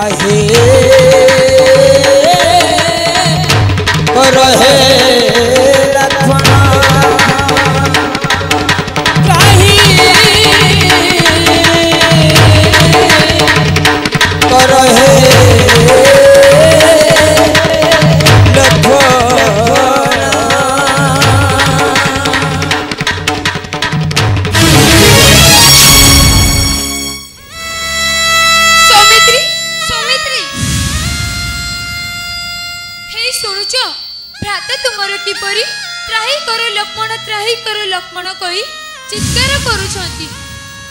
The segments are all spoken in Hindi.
आहे करो हे लक्ष्मण त्राही करो हे त्राही करो लक्ष्मण कही चित्कार करुछंती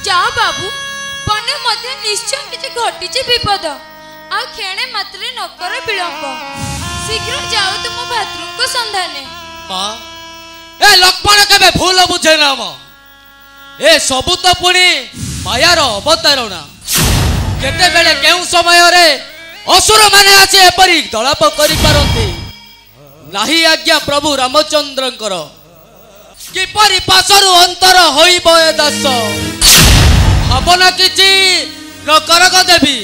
जाओ बाबू बने मध्य निश्चय किछि घटिछि विपद आ खेणे मात्रे न कर विलंब शीघ्र जाओ तुम भातृक संधाने मां ए लक्ष्मण केबे भूल बुझे ना म ए सबु तो पुणी मायार अवतारणा केते बेले केउ समय रे असुर माने आछे एपरी दलाप करि पारंती नाही आज्ञा प्रभु रामचंद्रंकर किपरि पासरु अंतर होइब ए दास भावना किछि न करक देवी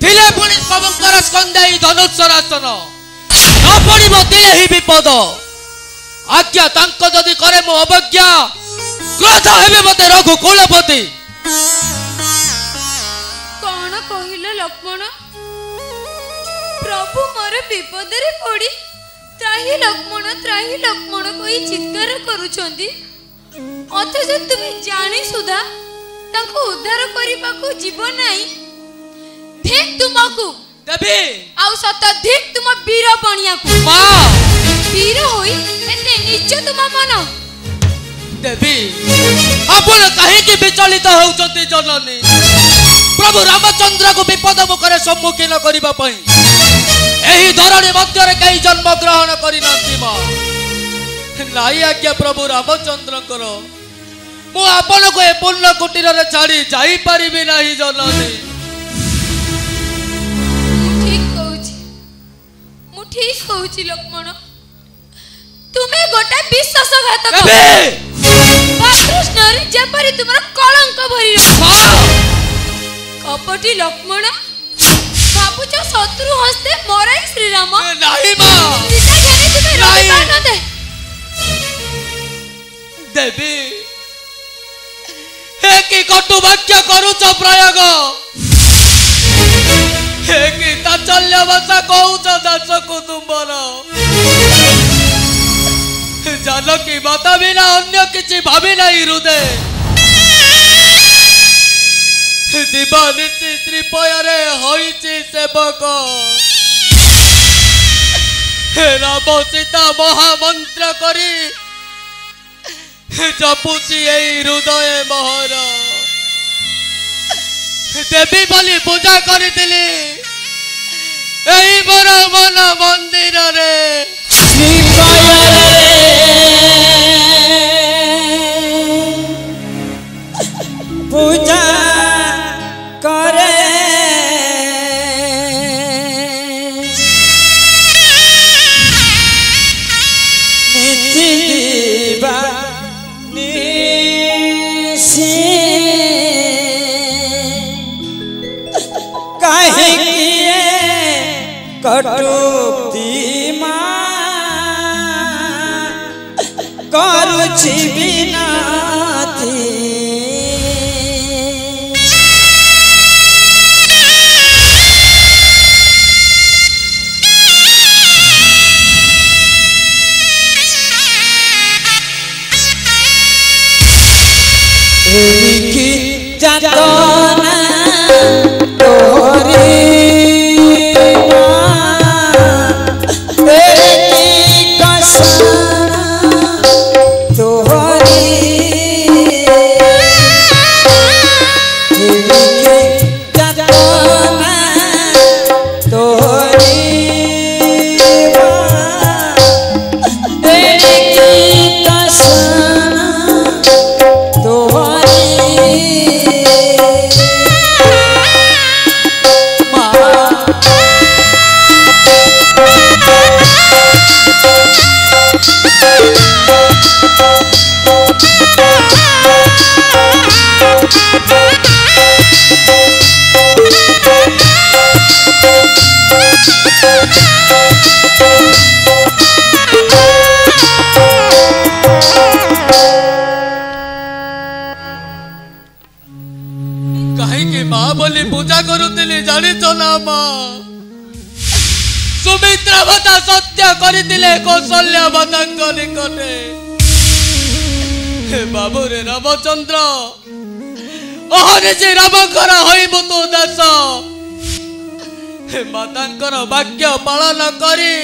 थिले पुणी सबंकर स्कंदेई धनुषरासन न पड़िब दिले ही विपद आज्ञा तांक जदि करे मो अवज्ञा क्रोध हेबे मते रघुकुलपति कोन कहिलो लक्ष्मण प्रभु मोर विपद रे पड़ी त्राही लक्ष्मण कोई चित्कार करुछंती अथच तुम जानी सुधा ताको उद्धार करिबा को जीवन नाही ठीक तुमको देवी आउ सत ठीक तुम वीर बणिया को मां वीर होई एते नीच तुम मन देवी आपण काहे कि विचलित होउचंती जननी प्रभु रामचंद्र को विपद मुखरे सम्मुखीन करिबा पई एही धरणी मध्य रे कई जन्म ग्रहण करि नथि म नाई आज्ञा प्रभु रामचंद्र करो मु आपण को ए पुण्य कुटीर रे छाड़ी जाई परिबि नाही जननी मु ठीक कहूची लक्ष्मण तुम्हें गोटा विश्वासघातक कृष्ण रे जेपरि तुमर कलंक भरी कपटी लक्ष्मण बाबूचो शत्रु हस्ते मराई श्री राम नाही मां सीता जाने तुम्हें रही न दे देवी हे की कटु वाक्य करूच प्रयोग हे की ताचल्य भाषा कहूच दास कुटुंबर जानकी माता बिना अन्य किछि भाबी नाही हृदय दिवानिची त्रिपयरे होइछि सेवक राम सीता महामंत्र करी जपुची एई हृदय मोहर देवी बोली पूजा करिथिली एई मोर मन मंदिर रे पूजा करे नित्य दीवा निशी काहे किए कटुक्ति करुछि बिनाती की जातना तोरी कहीं माँ बोली पूजा करुली जानिच ना माँ सुमित्रा माता सत्य करथिले कौशल्या माता निकटे बाबू रे रामचंद्र अहनिजी रामकर हईबु तू दास मातांकर वाक्य पालन करी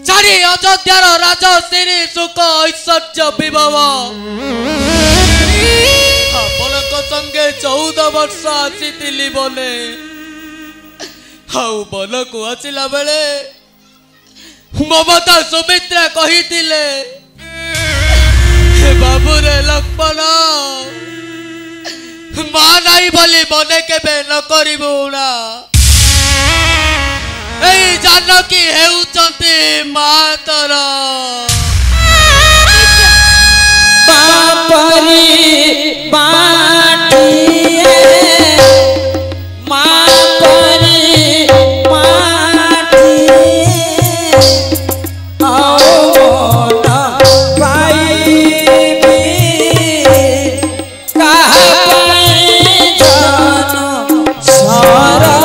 चारि अयोध्यार राज श्री सुख ऐश्वर्य विभव आपनक संगे 14 वर्ष आसीतिली बोले हाउ बल को आसिला बेले ममता सुमित्रा कहितिले बाबू रे लक्ष्मण मा नाई बोली मने केबे न करिबु ना ए जानकी हेउचंती मा तोर बापरी बाटिए माँ परी माटिए आओ न पाइबे कहा जन सारा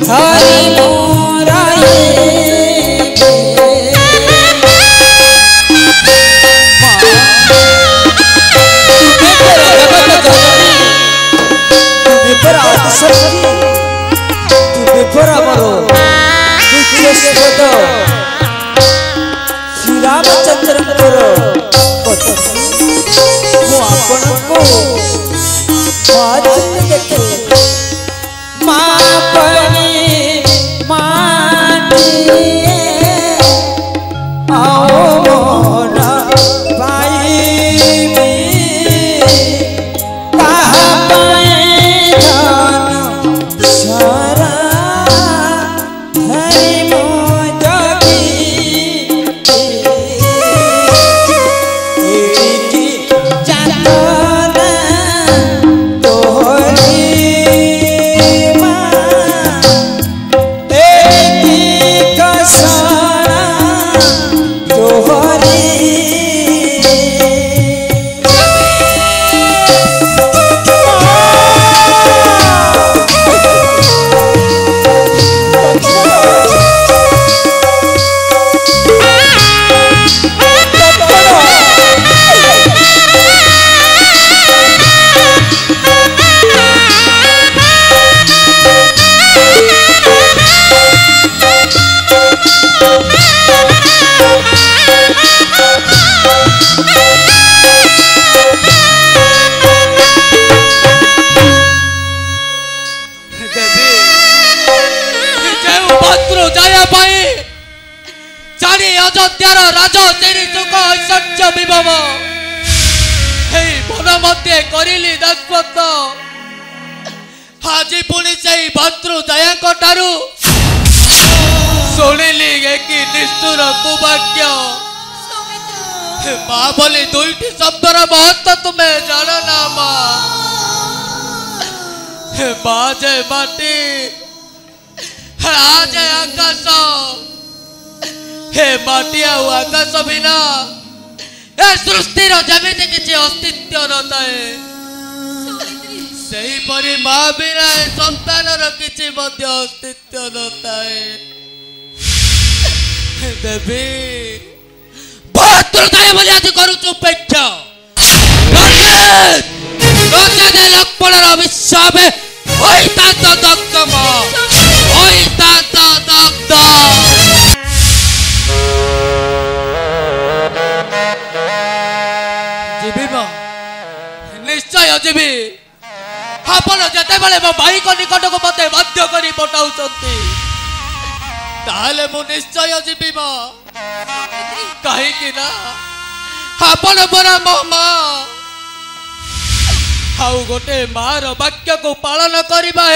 हरि मोराए श्री रामचंद्र देखे माँ परी माटिए आओ न पाइबे कहा पाए धन सारा हरि मोदगी एटी जातना तोहरी माँ एटी कसरा तोहरी अयोध्यार राज श्री सुख ऐश्वर्य विभव मन मध्य करिली दासपत आज पुणी से भद्रु दया ठारू शुणिली एक निष्ठुर कुवाक्य माँ बोली दुईटी शब्दर महत्व तुम्हें जान ना माँ माँ जे माटी आज आकाश हे माटी आकाश बिना ए सृष्टि जमी किसी अस्तित्व न थाए सही परी माँ बिना संतान किसी अस्तित्व न थाए देवी भद्रताय बोली आज करूचु उपेक्षा लक्ष्मणर विश्वास होइता दग्ध होइता दग्ध निश्चय जीवी आपण जिते बड़े मो भाई को निकट को मत बाध्य कर पठाऊँ ताले मु निश्चय जीवी कहीं ना आपण परा मो माँ आउ गोटे मार वाक्य को पालन करवा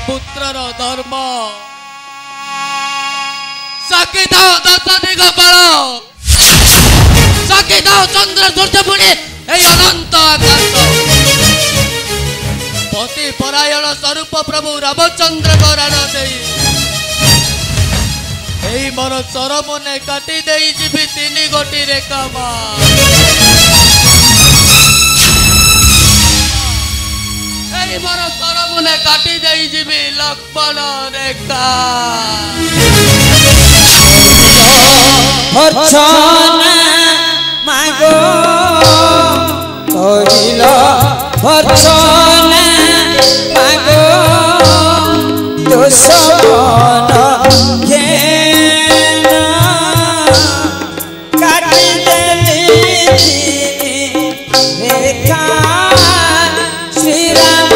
पुत्रर धर्म साकी था दशदिग पाल साकी था चंद्र सूर्य पुणी अनंत आकाश पति परायण स्वरूप प्रभु रामचंद्र को राण दे मोर चरमने काटी दे जीवी 3 गोटी रेखा मोर चरमने काटी दे जीवी लक्ष्मण रेखा मागो भर्चन मागो दुश्मन काटी देली रेखा श्री राम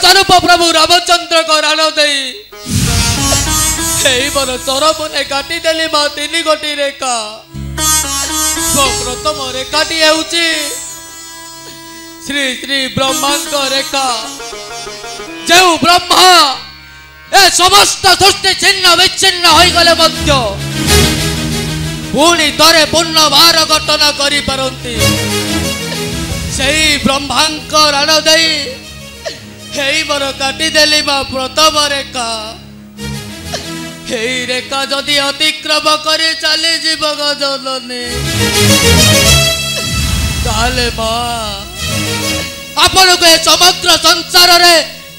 स्वरूप प्रभु रामचंद्र को राण दे मोर चरमने काटी देली माँ 3 गोटी रेखा प्रथम रेखाटी हेउची श्री श्री ब्रह्मांक रेखा जो ब्रह्मा ए समस्त सृष्टि छिन्न विच्छिन्न हो गले मध्य पुणी तरे पुनर्बार घटना करि पारंती सेही ब्रह्मांक राण दे मोर काटी देली माँ प्रथम रेखा रेखा जदि अतिक्रम कर चली जीव गजननी ताले माँ आपण को समग्र संसार रे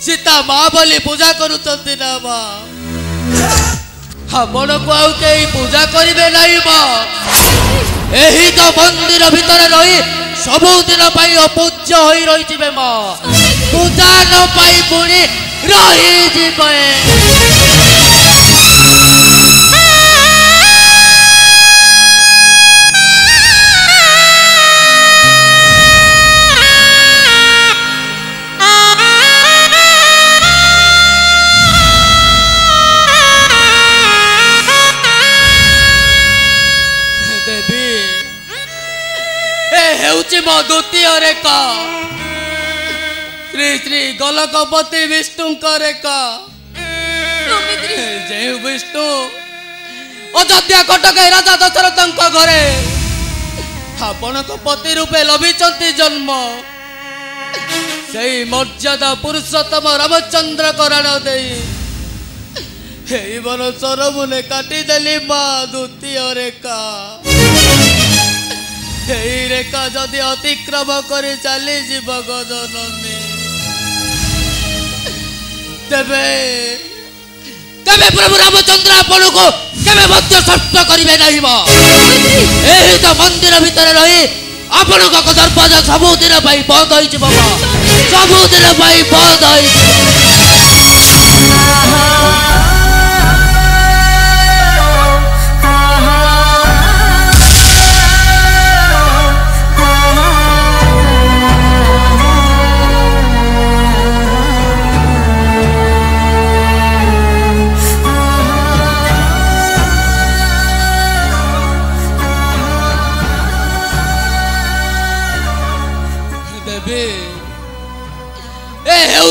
सीता माँ बोली पूजा करुचंती ना माँ आपण को आउ कई पूजा करिवे नहीं माँ एही तो मंदिर भितर रही सबुदिन पाई अपूज्य होई रही जिवे माँ पूजा न पाई पुणी रही जीवे मो द्वितीय रेखा श्री श्री गोलकपति विष्णु रेखा जय विष्णु अयोध्या कटक राजा दशरथ घरे आपण पति रूपे लभिचंती जन्म से मर्यादा पुरुषोत्तम रामचंद्र को राण दे मोर चरमुने काटी देली माँ द्वितीय रेखा रेखा जदि अतिक्रम कर चली जीव गजननी तेबे तेबे प्रभु रामचंद्र आपण को केबे मध्य सृष्ट करिवे नहीं मां एही तो मंदिर भीतर रही आपण को दरवाजा सबुदिन पाई बंद होई जीव मां सबुदिन पाई बंद होई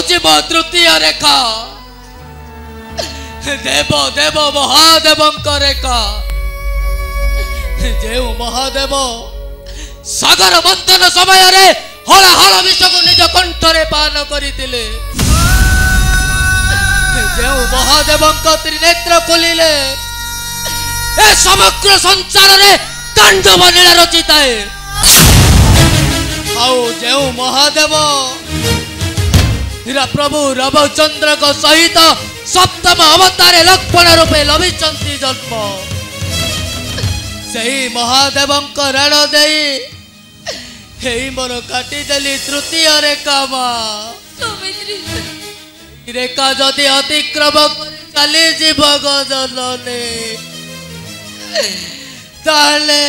हूँ मो तृतीय रेखा देव देव महादेव रेखा जे महादेव सागर मंथन समय हलाहल विष को निज कंठरे पान करते जो महादेव त्रिनेत्र खोलिले ए समग्र संसार रे तांडव लीला रचिता है आओ जो महादेव प्रभु रामचंद्र को सहित सप्तम अवतारे लक्ष्मण रूपे लभिचंती जन्म सही महादेव रण दे मोर काटिदेली तृतीय रेखा रेखा जदि अतिक्रम चली जीव गजने ताले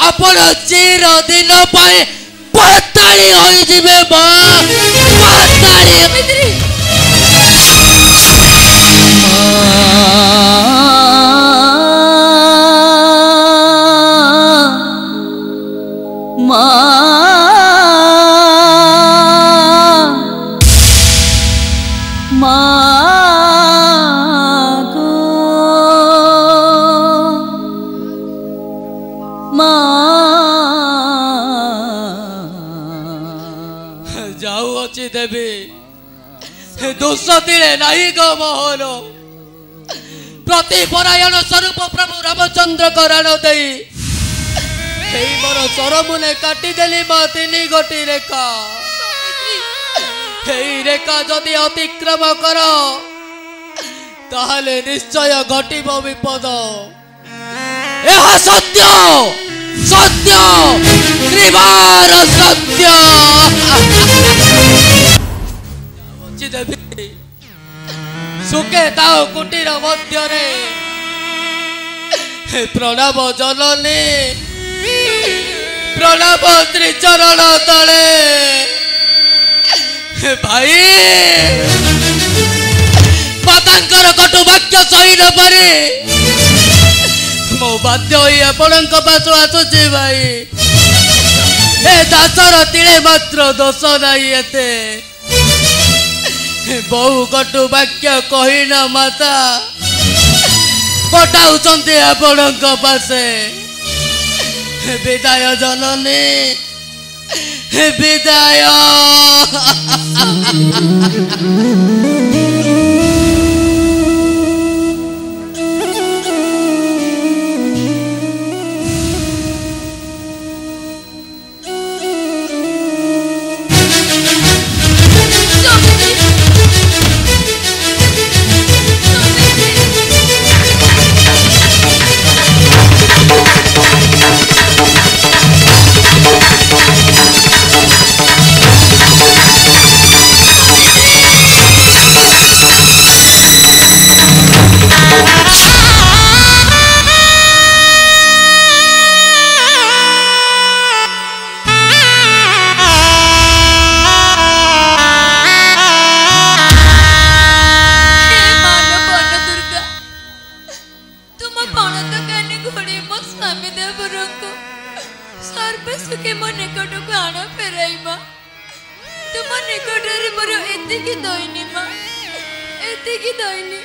आपण चिर दिन पाताली होई जिबे पाताली जाऊ अच्छी देवी दोष दिले नहीं गो मोहन प्रतिपरायण स्वरूप प्रभु रामचंद्र को रण दे मोर सरमुने काटिदेली मा तीन गोटी रेखा रेखा जदि अतिक्रम कर ताहले निश्चय घटिब विपद यह सत्य सत्य त्रिवार सत्य देवी सुखे ताओ कुटीर मध्य प्रणव जननी प्रणव त्रिचरण तले भाई मातांकर कटु वाक्य सही न पारे मो बाध्य होई आपणक पास आसुची भाई ए दासर तिले मात्र दोष नहीं एते बहु कटु वाक्य कही न माता पठाउछन्ते आपणक पासे विदाय जननी विदाय सुखे मो निकट को आण फेराइबा तुम निकट रे मोर एतिकी दैनी मा एतिकी दैनी